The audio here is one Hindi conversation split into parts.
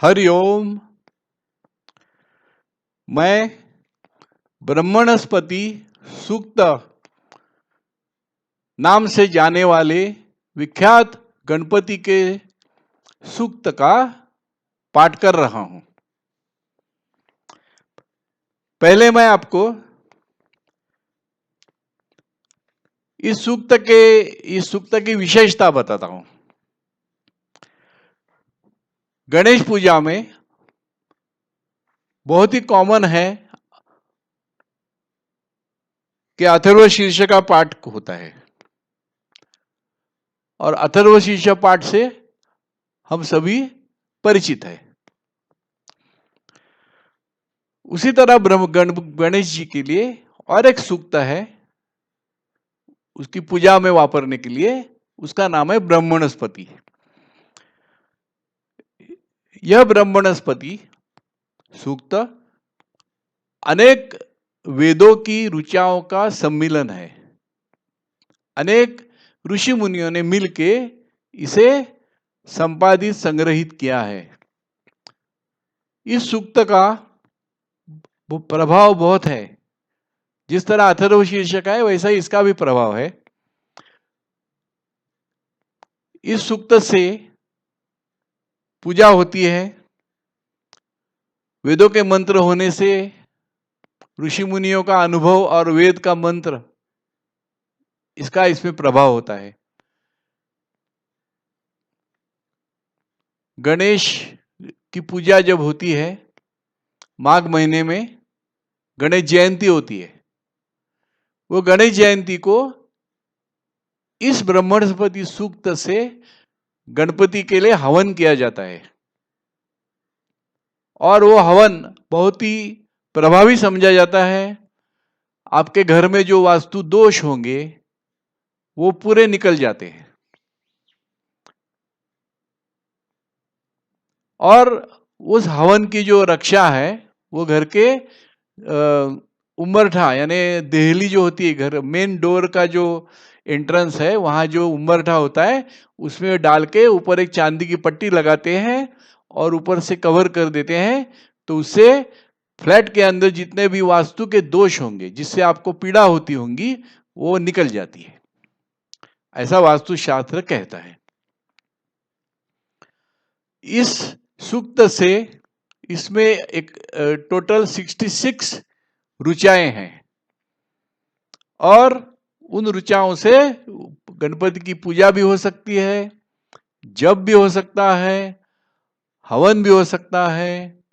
हरिओम। मैं ब्रह्मणस्पति सूक्त नाम से जाने वाले विख्यात गणपति के सूक्त का पाठ कर रहा हूं। पहले मैं आपको इस सूक्त की विशेषता बताता हूं। गणेश पूजा में बहुत ही कॉमन है कि अथर्व शीर्ष का पाठ होता है और अथर्व शीर्ष पाठ से हम सभी परिचित हैं। उसी तरह गणेश जी के लिए और एक सूक्त है उसकी पूजा में वापरने के लिए, उसका नाम है ब्रह्मणस्पति। यह ब्रह्मणस्पति सूक्त अनेक वेदों की ऋचाओं का सम्मिलन है। अनेक ऋषि मुनियों ने मिलके इसे संपादित संग्रहित किया है। इस सूक्त का प्रभाव बहुत है। जिस तरह अथर्व शीर्ष का है वैसा ही इसका भी प्रभाव है। इस सूक्त से पूजा होती है। वेदों के मंत्र होने से ऋषि मुनियों का अनुभव और वेद का मंत्र, इसका इसमें प्रभाव होता है। गणेश की पूजा जब होती है, माघ महीने में गणेश जयंती होती है। वो गणेश जयंती को इस ब्रह्मणस्पति सूक्त से गणपति के लिए हवन किया जाता है और वो हवन बहुत ही प्रभावी समझा जाता है। आपके घर में जो वास्तु दोष होंगे वो पूरे निकल जाते हैं और उस हवन की जो रक्षा है वो घर के उम्बरठा यानी देहली जो होती है, घर मेन डोर का जो एंट्रेंस है वहां जो उम्बरठा होता है उसमें डाल के ऊपर एक चांदी की पट्टी लगाते हैं और ऊपर से कवर कर देते हैं। तो उससे फ्लैट के अंदर जितने भी वास्तु के दोष होंगे जिससे आपको पीड़ा होती होंगी वो निकल जाती है, ऐसा वास्तुशास्त्र कहता है। इस सूक्त से इसमें एक टोटल 66 ऋचाएं हैं और उन ऋचाओं से गणपति की पूजा भी हो सकती है, जप भी हो सकता है, हवन भी हो सकता है।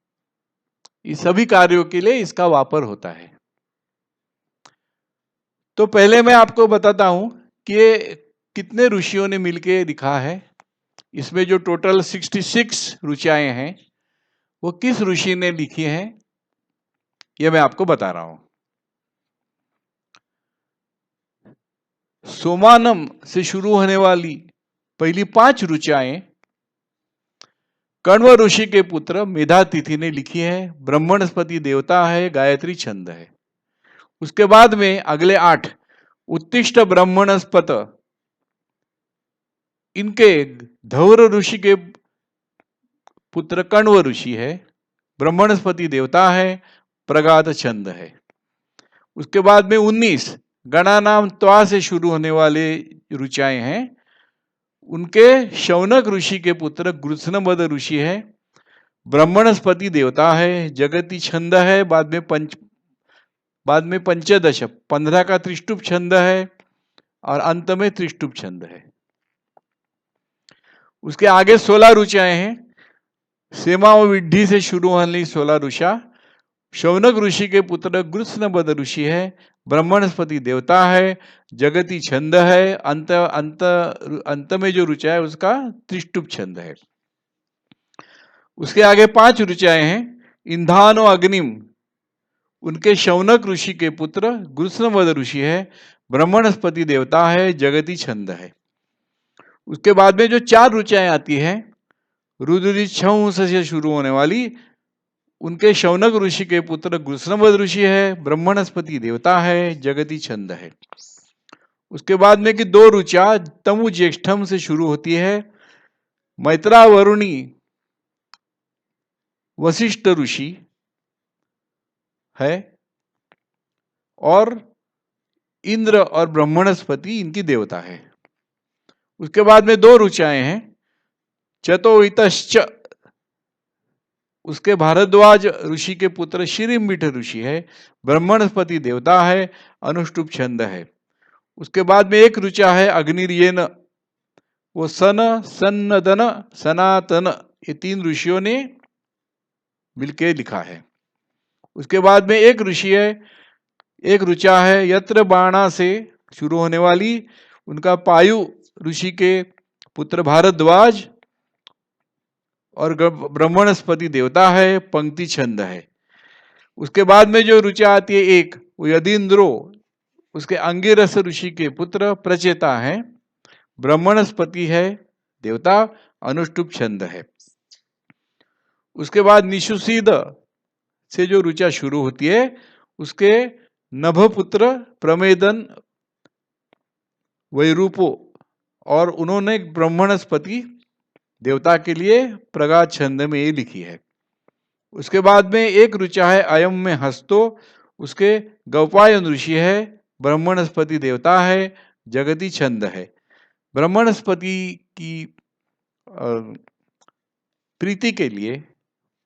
इस सभी कार्यों के लिए इसका वापर होता है। तो पहले मैं आपको बताता हूं कि ये कितने ऋषियों ने मिलकर लिखा है। इसमें जो टोटल 66 ऋचाएं हैं वो किस ऋषि ने लिखी हैं ये मैं आपको बता रहा हूं। सोमानम से शुरू होने वाली पहली 5 ऋचाएं कण्व ऋषि के पुत्र मेधातिथि ने लिखी है। ब्रह्मणस्पति देवता है, गायत्री छंद है। उसके बाद में अगले 8 उत्तिष्ठ ब्रह्मणस्पत, इनके धौर ऋषि के पुत्र कण्व ऋषि है, ब्रह्मणस्पति देवता है, प्रगाध छंद है। उसके बाद में 19 गणा नाम त्वा से शुरू होने वाले ऋचाएं हैं। उनके शौनक ऋषि के पुत्र गृत्सनबद ऋषि है, ब्रह्मणस्पति देवता है, जगती छंद है। बाद में पंचदश 15 का त्रिष्टुप छंद है और अंत में त्रिष्टुप छंद है। उसके आगे 16 ऋचाएं हैं। सेमा व विड्ढी से शुरू होने 16 ऋषा शौनक ऋषि के पुत्र गृत्सनबद ऋषि है, ब्रह्मणस्पति देवता है, जगती छंद है। अंत में जो ऋचा है उसका त्रिष्टुप छंद है। उसके आगे 5 ऋचाएं हैं। इंधानो अग्निम, उनके शौनक ऋषि के पुत्र गृत्सनबद ऋषि है, ब्रह्मणस्पति देवता है, जगती छंद है। उसके बाद में जो 4 ऋचाएं आती है रुद्रिच्छंस से शुरू होने वाली, उनके शौनक ऋषि के पुत्र गृत्सनबद ऋषि है, ब्रह्मणस्पति देवता है, जगती छंद है। उसके बाद में कि 2 ऋचा तमु ज्येष्ठम से शुरू होती है। मैत्रा वरुणी वशिष्ठ ऋषि है और इंद्र और ब्रह्मणस्पति इनकी देवता है। उसके बाद में दो ऋचाएं हैं, चतोइतश्च, उसके भारद्वाज ऋषि के पुत्र शिरिम्बिठ ऋषि है, ब्रह्मणस्पति देवता है, अनुष्टुप छंद है। उसके बाद में एक ऋचा है अग्निर्येन, वो सन, सन्नदन, सनातन, ये तीन ऋषियों ने मिलके लिखा है। उसके बाद में एक ऋषि है, एक ऋचा है यत्र बाणा से शुरू होने वाली, उनका पायु ऋषि के पुत्र भारद्वाज और ब्रह्मणस्पति देवता है, पंक्ति छंद है। उसके बाद में जो ऋचा आती है एक, वो यदींद्रो, उसके अंगिरस ऋषि के पुत्र प्रचेता है, ब्रह्मणस्पति है देवता, अनुष्टुप छंद है। उसके बाद निशुसीद से जो ऋचा शुरू होती है, उसके नभपुत्र प्रमेदन वैरूपो, और उन्होंने ब्रह्मणस्पति देवता के लिए प्रगाध छंद में ये लिखी है। उसके बाद में एक ऋचा है अयम में हस्तो, उसके गौपायन ऋषि है, ब्रह्मणस्पति देवता है, जगती छंद है। ब्रह्मणस्पति की प्रीति के लिए,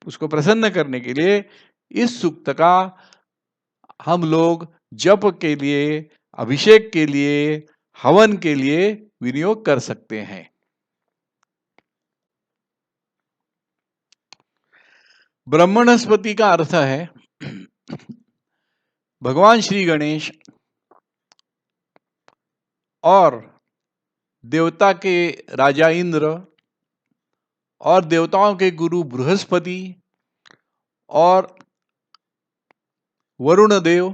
उसको प्रसन्न करने के लिए इस सूक्त का हम लोग जप के लिए, अभिषेक के लिए, हवन के लिए विनियोग कर सकते हैं। ब्रह्मणस्पति का अर्थ है भगवान श्री गणेश और देवता के राजा इंद्र और देवताओं के गुरु बृहस्पति और वरुण देव,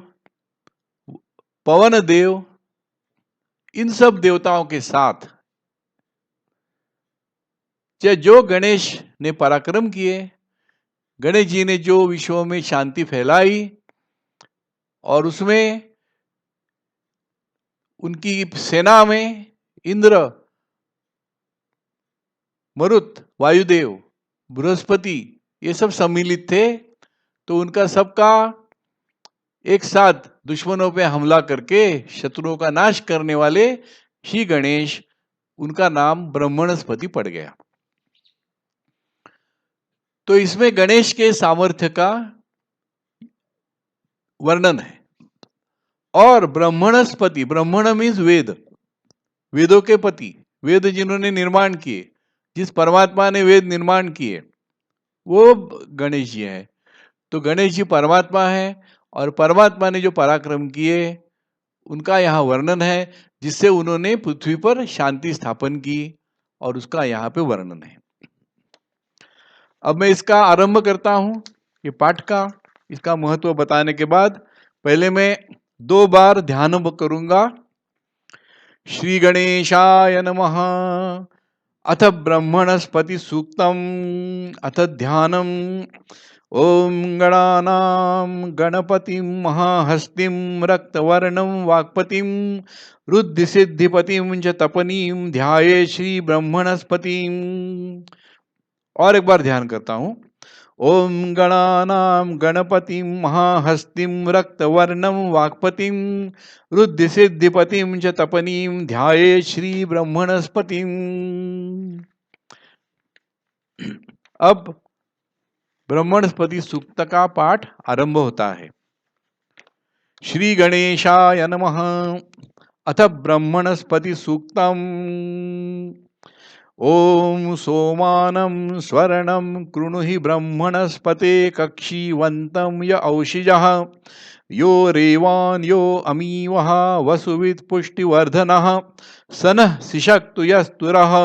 पवन देव, इन सब देवताओं के साथ जो गणेश ने पराक्रम किए, गणेश जी ने जो विश्व में शांति फैलाई, और उसमें उनकी सेना में इंद्र, मरुत, वायुदेव, बृहस्पति, ये सब सम्मिलित थे। तो उनका सबका एक साथ दुश्मनों पे हमला करके शत्रुओं का नाश करने वाले श्री गणेश, उनका नाम ब्रह्मणस्पति पड़ गया। तो इसमें गणेश के सामर्थ्य का वर्णन है। और ब्रह्मणस्पति, ब्रह्मण मीन्स वेद, वेदों के पति, वेद जिन्होंने निर्माण किए, जिस परमात्मा ने वेद निर्माण किए, वो गणेश जी है। तो गणेश जी परमात्मा है, और परमात्मा ने जो पराक्रम किए उनका यहाँ वर्णन है, जिससे उन्होंने पृथ्वी पर शांति स्थापन की, और उसका यहाँ पे वर्णन है। अब मैं इसका आरंभ करता हूं, ये पाठ का, इसका महत्व बताने के बाद पहले मैं 2 बार ध्यान करूंगा। श्री गणेशाय नमः। अथ ब्रह्मणस्पति सूक्तम अथ ध्यानम। ओम गणानां गणपतिं महाहस्तिं रक्तवर्णं वाक्पतिं रुद्धिसिद्धिपतिं च तपनीं ध्याये श्री ब्रह्मणस्पतिं। और एक बार ध्यान करता हूं। ओम गणानां गणपतिं महाहस्तिं रक्तवर्णं वाक्पतिं रुद्धिसिद्धिपतिं च तपनीं ध्याये श्री ब्रह्मणस्पतिं। अब ब्रह्मणस्पति सूक्त का पाठ आरंभ होता है। श्री गणेशाय नमः। अथ ब्रह्मणस्पति सूक्तम्। ओम सोमानं स्वर्णं कृणुहि ब्रह्मणस्पते कक्षीवन्तं य औषिजः यो रेवान् यो अमीवः वसुवित् पुष्टिवर्धनः सनः सिषक्तु यस्तुरः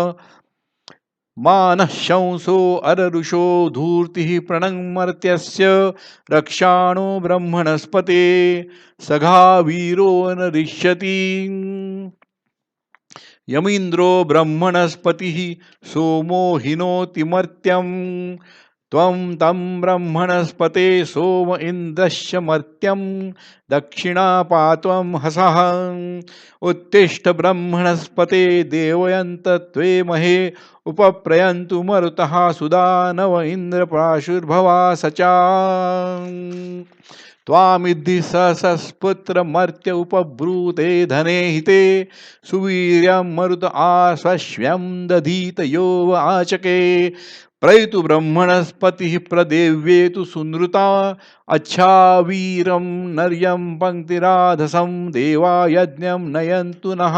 मानः शंसो अररुषो धूर्तिः प्रणङ्मर्त्यस्य रक्षाणो ब्रह्मणस्पते सघा वीरो नरिष्यति। यमीन्द्रो ब्रह्मणस्पतिः सोमो हिनोति मर्त्यं त्वं तं ब्रह्मणस्पते सोम इन्द्रश्च मर्त्यं दक्षिणापात्वं हसः उत्तिष्ठ ब्रह्मणस्पते देवयन्त त्वे महे उपप्रयन्तु मरुतः सुदानव इन्द्रप्राशुर्भवा सचा त्वामिद्धि सहसस्पुत्र मर्त्य उपब्रूते धने हिते सुवीर्यं मरुत आश्वश्यं दधीत यो आचके प्रयतु ब्रह्मणस्पतिः प्रदेव्येतु सुनृता अच्छा वीरं नर्यं पंक्तिराधसं देवा यज्ञं नयन्तु नः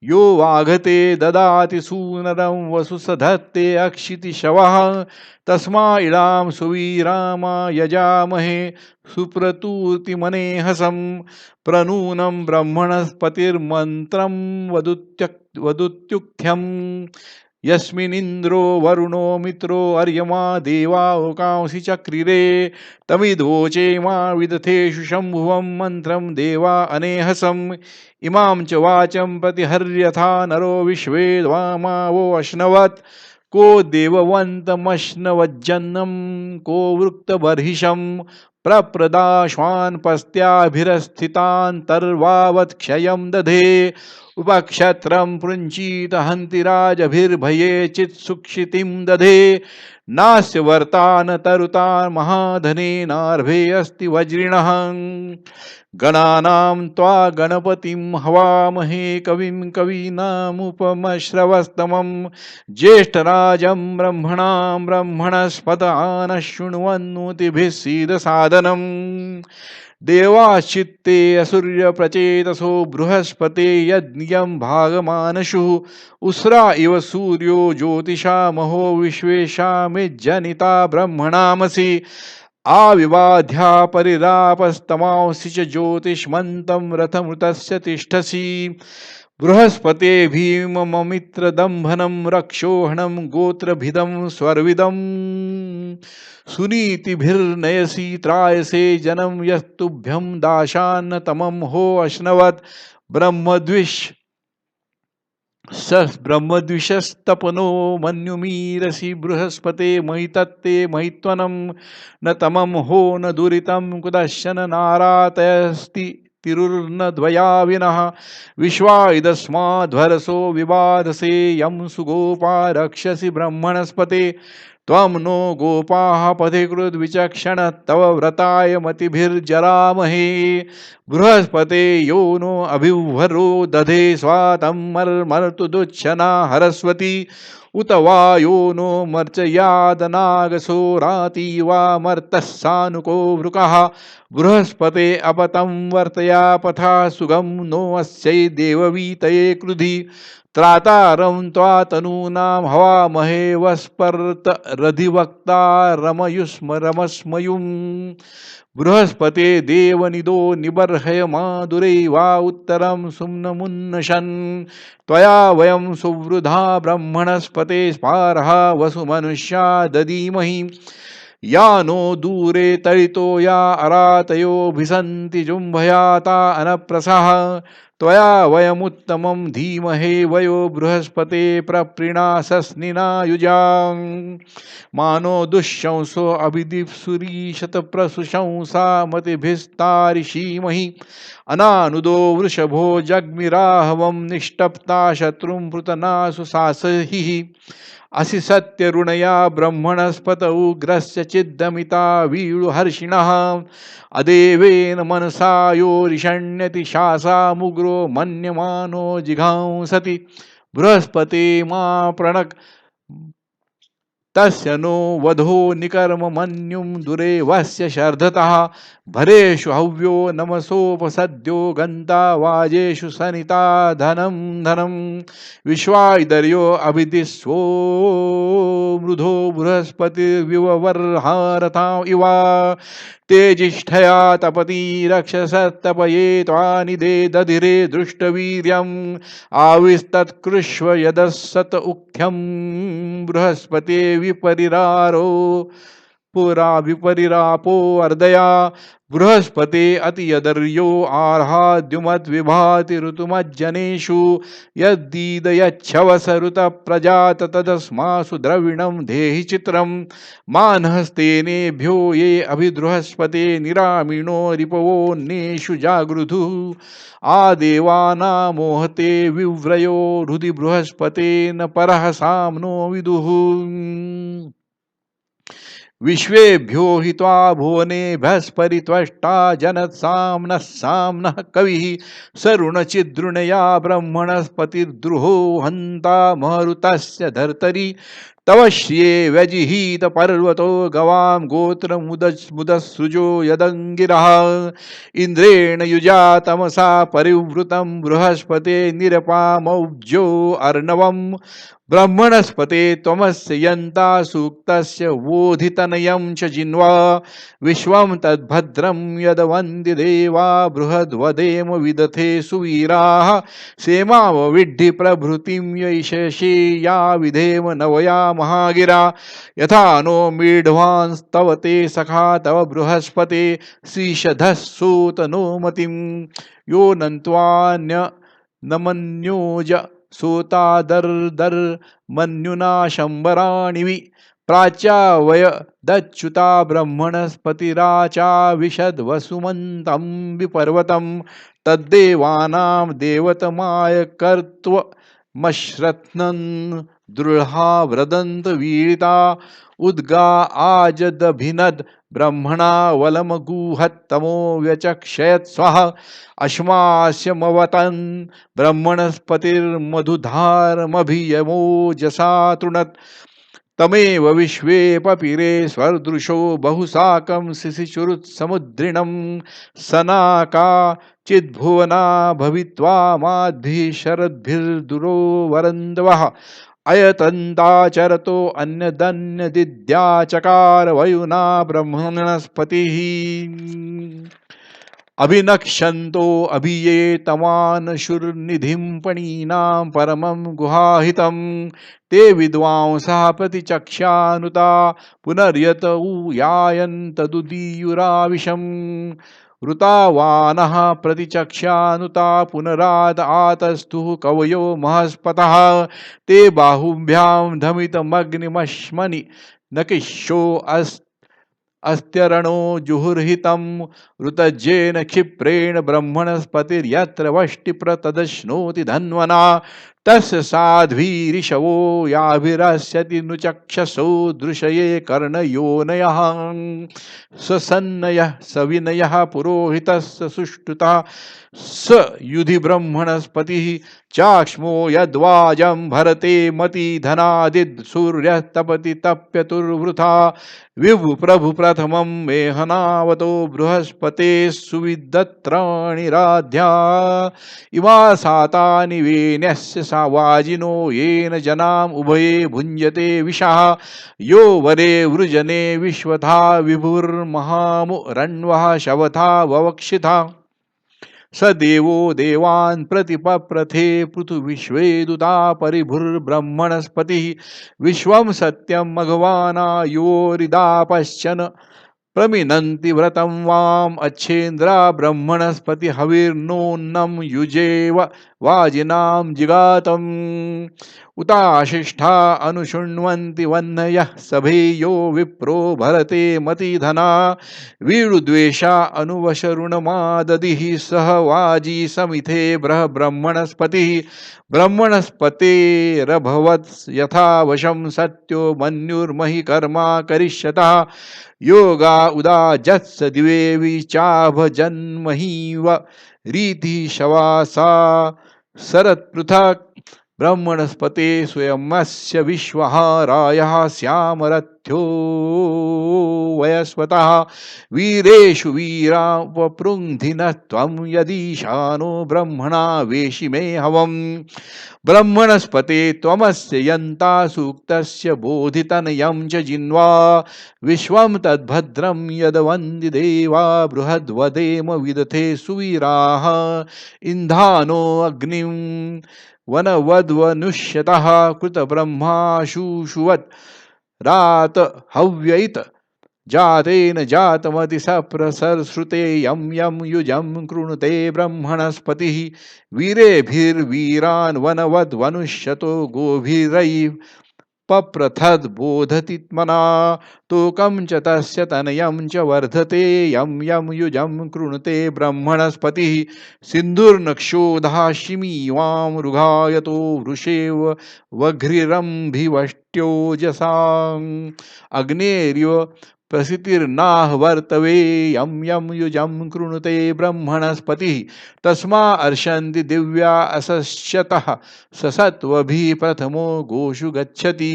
यो वाघते ददाति सूनरं वसु सधत्ते अक्षिति शवः तस्मा इडां सुवीरामा यजामहे सुप्रतूर्तिमनेहसं प्रनूनं ब्रह्मणस्पतिर्मन्त्रं वदुत्युक्थ्यम् यस्मिनिन्द्रो वरुणो मित्रो अर्यमा देवावकांसि चक्रिरे तमिदोचे मा विदथेषु शम्भुवं मन्त्रं देवा अनेहसम् इमां च वाचं प्रतिहर्यथा नरो विश्वे वामावो अश्नवत् को देववन्तमश्नवज्जन्नं को वृक्तबर्हिषं प्रप्रदाश्वान् पस्त्याभिरस्थितान्तर्वावत् क्षयं दधे उपक्षत्रं पृञ्चीत हन्तिराजभिर्भये चित्सुक्षितिं दधे नास्य वर्ता न तरुता महाधने नार्भे अस्ति वज्रिणः गणानां त्वा गणपतिं हवामहे कविं कवीनामुपमश्रवस्तमं ज्येष्ठराजं ब्रह्मणां ब्रह्मणस्पत आनः शृण्वन्नोतिभिः सीदसादनम् देवाश्चित्ते असुर्य प्रचेतसो बृहस्पते यज्ञं भागमानशुः उसरा इव सूर्यो ज्योतिषा महो विश्वेशामिज्जनिता ब्रह्मणामसि आविवाध्या परिरापस्तमांसि च ज्योतिष्मन्तं रथमृतस्य तिष्ठसि बृहस्पते भीमममित्रदम्भनं रक्षोहणं गोत्रभिदं स्वर्विदं सुनीतिभिर्नयसि त्रायसे जनं यस्तुभ्यं दाशान्न तमं हो अश्नवत् ब्रह्मद्विषस्तपनो मन्युमीरसि बृहस्पते महितत्ते महित्वनं न तमं हो न दुरितं कुतश्चन नारातयस्ति तिरुर्न द्वया विनः विश्वाइदस्माध्वरसो विवादसे यं सुगोपा रक्षसि ब्रह्मणस्पते त्वं नो गोपाः पथिकृद् विचक्षण तव व्रताय मतिभिर्जरामहे बृहस्पते यो नो अभिवरो दधे स्वातं मर्मर्तु दुच्छना हरस्वती उत वा यो नो मर्चयादनागसो राति वा मर्तः सानुको वृकः बृहस्पते अपतं वर्तया पथा सुगम नो अस्यै देववीतये कृधि त्रातारं त्वा तनूनां हवामहे वस्पर्त रधिवक्ता रमस्मयुम् बृहस्पते देवनिदो निबर्हय मादुरे वा उत्तरं सुम्नमुन्नशन् त्वया वयं सुवृधा ब्रह्मणस्पते स्पारहा वसुमनुष्या ददीमहि या नो दूरे तडितो या अरातयोभिसन्ति जुम्भयाता अनप्रसः त्वया वयमुत्तमं धीमहे वयो बृहस्पते प्रप्रीणासस्निनायुजां मानो दुःशंसो अभिदीप्सुरीशतप्रशंसा मतिभिस्तारिषीमहि अनानुदो वृषभो जग्मिराहवं निष्टप्ता शत्रुं पृतनासु सासहिः असि सत्यरुणया ब्रह्मणस्पत उग्रस्य चिद्दमिता वीळुहर्षिणः अदेवेन मनसा यो रिषण्यति शासामुग्रो मन्यमानो जिघांसति बृहस्पते मा प्रणक तस्य नो वधो निकर्म मन्युं दुरेवस्य शर्धतः भरेषु हव्यो नमसोपसद्यो गन्ता वाजेषु सनिता धनं विश्वाइदर्यो अभिदिस्वो मृधो बृहस्पतिर्विवर्हारथा इवा तेजिष्ठया तपति रक्षसस्तपये त्वानिदे दधिरे दृष्टवीर्यम् आविस्तत्कृष्व यदसत उक्थ्यं बृहस्पते विपरिरारो पुरा विपरिरापो अर्दया बृहस्पते अतियदर्यो आर्हाद्युमत् विभाति ऋतुमज्जनेषु यद्दीदयच्छवसरुत प्रजात तदस्मासु द्रविणं देहि चित्रं मानहस्तेनेभ्यो ये अभिदृहस्पते निरामिणो रिपवोन्नेषु जागृधु आदेवानामोहते विव्रयो हृदि बृहस्पते न परः साम्नो विदुः विश्वेभ्यो हित्वा भुवनेभ्यस्परित्वष्टा जनत्साम्नः साम्नः कविः सरुणचिद्रुणया ब्रह्मणस्पतिर्द्रुहो हन्ता महरुतस्य धर्तरि तव श्रिये व्यजिहीत पर्वतो गवां गोत्रमुदसृजो यदङ्गिरः इन्द्रेण युजा तमसा परिवृतं बृहस्पते निरपामौज्यो अर्णवम् ब्रह्मणस्पते त्वमस्य यन्ता सूक्तस्य वोधितनयं च जिन्वा विश्वं तद्भद्रं यदवन्ति देवा बृहद्वदेम विदथे सुवीराः सेमाव विड्ढि प्रभृतिं यैषे या विधेम नवया महागिरा यथा नो मीढ्वांस्तव ते सखा तव बृहस्पते श्रीशधस्सूत नो मतिं यो नन्त्वान्य नमन्योज सोतादर्दर मन्युना शंबराणिवि प्राच्या वय दच्युता ब्रह्मणस्पतिराचा विशद वसुमन्तं विपर्वतं तद्देवानां देवतमाय कर्त्व मश्रत्नं दृढा व्रदन्त वीरिता उद्गा आजदभिनद ब्रह्मणा वलमगुहत्तमो व्यचक्षयत् स्वः अश्मास्यमवतन् ब्रह्मणस्पतिर्मधुधारमभियमोजसा तृणत् तमेव विश्वे पपिरे स्वदृशो बहुसाकं शिशिचुरुत्समुद्रिणं सनाका चिद्भुवना भवित्वा माद्भिः शरद्भिर्दुरो वरन्दवः अयतन्ताचरतो अन्यदन्यदिद्याचकार वयुना ब्रह्मणस्पतिः अभिनक्षन्तो अभिये तमानशुर्निधिं पणीनां परमं गुहाहितं ते विद्वांसः प्रतिचक्ष्यानुता पुनर्यत ऊयायन्तदुदीयुराविशम् ऋतावानः प्रतिचक्ष्यानुता पुनराद आतस्तुः कवयो महस्पतः ते बाहुभ्यां धमितमग्निमश्मनि नकिष्यो अस्त्यरणो जुहुर्हितं ऋतज्येन क्षिप्रेण ब्रह्मणस्पतिर्यत्र वष्टिप्रतदश्नोति धन्वना तस्य साध्वीरिषवो याभिरस्यति नुचक्षसो दृशये कर्णयोनयः स्वसन्नयः सविनयः पुरोहितस्य सुष्ठुतः स युधि ब्रह्मणस्पतिः चाक्ष्मो यद्वाजं भरते मति धनादिद् सूर्यः तपति तप्यतुर्वृथा विभु प्रभु प्रथमं मेहनावतो बृहस्पते सुविदत्राणि राध्या इमा सातानि वेन्यस्य सावाजिनो येन जनाम उभये भुञ्जते विषः यो वरे वृजने विश्वथा विभुर्महामुरण्वः शवथा ववक्षिथा स देवो देवान् प्रतिपप्रथे पृथुविश्वे दुता परिभुर्ब्रह्मणस्पतिः विश्वं सत्यं मघवाना योरिदापश्चन प्रमिनन्ति व्रतं वाम अच्छेन्द्रा ब्रह्मणस्पति हविर्नोन्नं युजेव वाजिनां जिगातम् उताशिष्ठा अनुशृण्वन्ति वह्नयः सभेयो विप्रो भरते मतिधना वीरुद्वेषा अनुवशरुणमाददिः सह वाजी समिथे ब्रह्मणस्पतिः ब्रह्मणस्पतेरभवत् यथा वशं सत्यो मन्युर्महि कर्मा करिष्यतः योगा उदाजत्स दिवे विचाभजन्महीव रीति शवासा शरत्पृथक् ब्रह्मणस्पते स्वयमस्य विश्वहारायः श्यामरथ्यो वयस्वतः वीरेषु वीरावपृङ्धिनः त्वं यदीशानो ब्रह्मणा वेशि मे हवम् ब्रह्मणस्पते त्वमस्य यन्ता सूक्तस्य बोधितनयं च जिन्वा विश्वं तद्भद्रं यदवन्ति देवा बृहद्वदेम विदथे सुवीराः इन्धानो अग्निं वनवद्वनुष्यतः कृतब्रह्माशुषुवत् रात हव्ययित जातेन जातमति सप्रसरश्रुते यं यं युजं कृणुते ब्रह्मणस्पतिः वीरेभिर्वीरान् वनवद्वनुष्यतो गोभिरैः पप्रथद्बोधतित्मना तूकं च तस्य तनयं च वर्धते यं यं युजं कृणुते ब्रह्मणस्पतिः सिन्धुर्नक्षोधाशिमीवां मृगायतो वृषेव वघ्रिरम्भिवष्ट्योजसाम् अग्नेर्यो प्रसितिर्नाह वर्तवे यं यं युजं कृणुते ब्रह्मणस्पतिः तस्मा अर्षन्ति दिव्या असस्यतः ससत्वभिः प्रथमो गोषु गच्छति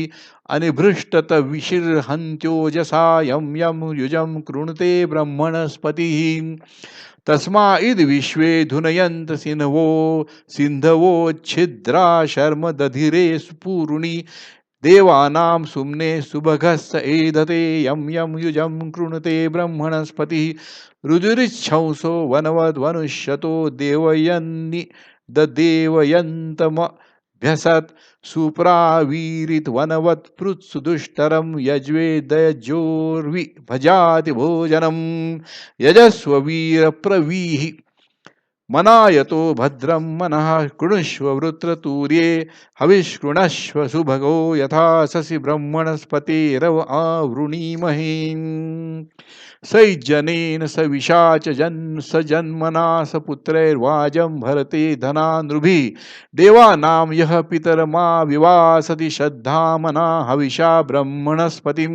अनिभृष्टत विशिर्हन्त्योजसा यं यं युजं कृणुते ब्रह्मणस्पतिः तस्मा इद विश्वे धुनयन्त सिन्धवोच्छिद्रा शर्म दधिरे स्फूरुणि देवानां सुम्ने सुभगस्स एधते यं यं युजं कृणुते ब्रह्मणस्पतिः रुजुरिच्छंसो वनवद्वनुष्यतो देवयन्नि ददेवयन्तमभ्यसत् सुप्रावीरित वनवत्पृत्सु दुष्टरं यज्वेदयजोर्वि भजाति भोजनं यजस्व वीर प्रवीहि मनायतो भद्रं मनः कृणुष्व वृत्रतूर्ये हविष्कृणश्व सुभगो यथा शशि ब्रह्मणस्पतेरव आवृणीमहे सैजनेन स विशाच स जन्मना स पुत्रैर्वाजं भरते धनानृभिः देवानां यः पितरमा विवासति श्रद्धामना हविषा ब्रह्मणस्पतिं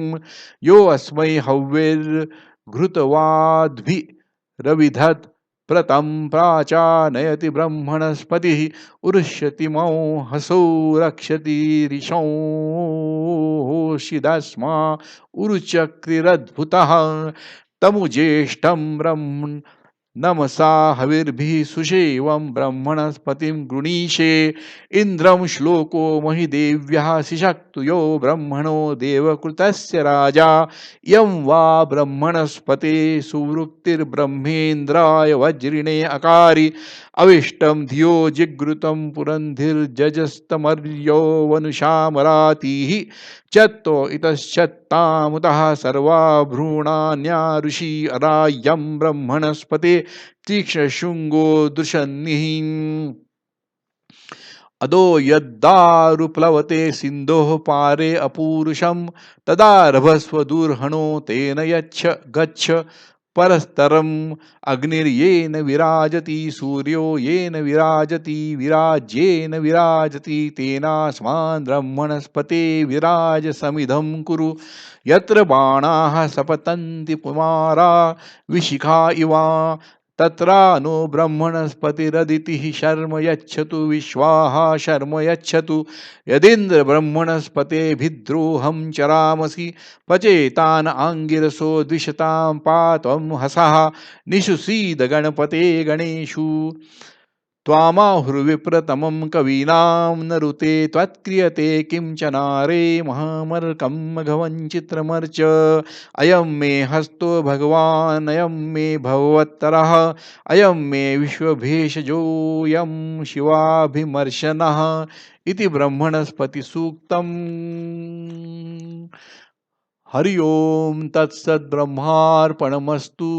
यो अस्मै हव्यैर्घृतवाद्भिरविधत् प्रतं प्राचानयति ब्रह्मणस्पतिः उरुष्यति मौ हसौ रक्षति ऋषोषिदस्मा उरुचक्रिरद्भुतः तमुज्येष्ठं ब्रह्म नमसा हविर्भिः सुषेवं ब्रह्मणस्पतिं गृणीषे इंद्रं श्लोको महिदेव्यः सिषक्तु यो ब्रह्मणो देवकृतस्य राजा यं वा ब्रह्मणस्पते सुवृत्तिर्ब्रह्मेन्द्राय वज्रिणे अकारि अविष्टं धियो जिगृतं पुरन्धिर्जजस्तमर्यो वनुषामरातिः चत्तो इतश्चत्तामुतः सर्वा भ्रूणान्या ऋषि अरायं ब्रह्मणस्पते तीक्ष्णशृङ्गो दृशन्निः अदो यद्दारुप्लवते सिन्धोः पारे अपूरुषं तदा रभस्व दूर्हणो तेन गच्छ परस्तरम् अग्निर्येन विराजति सूर्यो येन विराजति विराज्येन विराजति तेनास्मान् ब्रह्मणस्पते विराज समिधं कुरु यत्र बाणाः सपतन्ति पुमारा विशिखा इवा तत्रा नो ब्रह्मणस्पतिरदितिः शर्म यच्छतु विश्वाः शर्म यच्छतु यदिन्द्र ब्रह्मणस्पतेभिद्रोहं चरामसि पचेतान् आङ्गिरसो द्विषतां पात्वं हसः निषुसीद गणपते गणेषु त्वामाहुर्विप्रतमं कवीनां नरुते त्वत्क्रियते किं च नारे महामर्कं मघवञ्चित्रमर्च अयं मे हस्तो भगवान् अयं मे भगवत्तरः अयं मे विश्वभेषजोऽयं शिवाभिमर्शनः इति ब्रह्मणस्पतिसूक्तम् हरि ओम तत्सत् ब्रह्मार्पणमस्तु।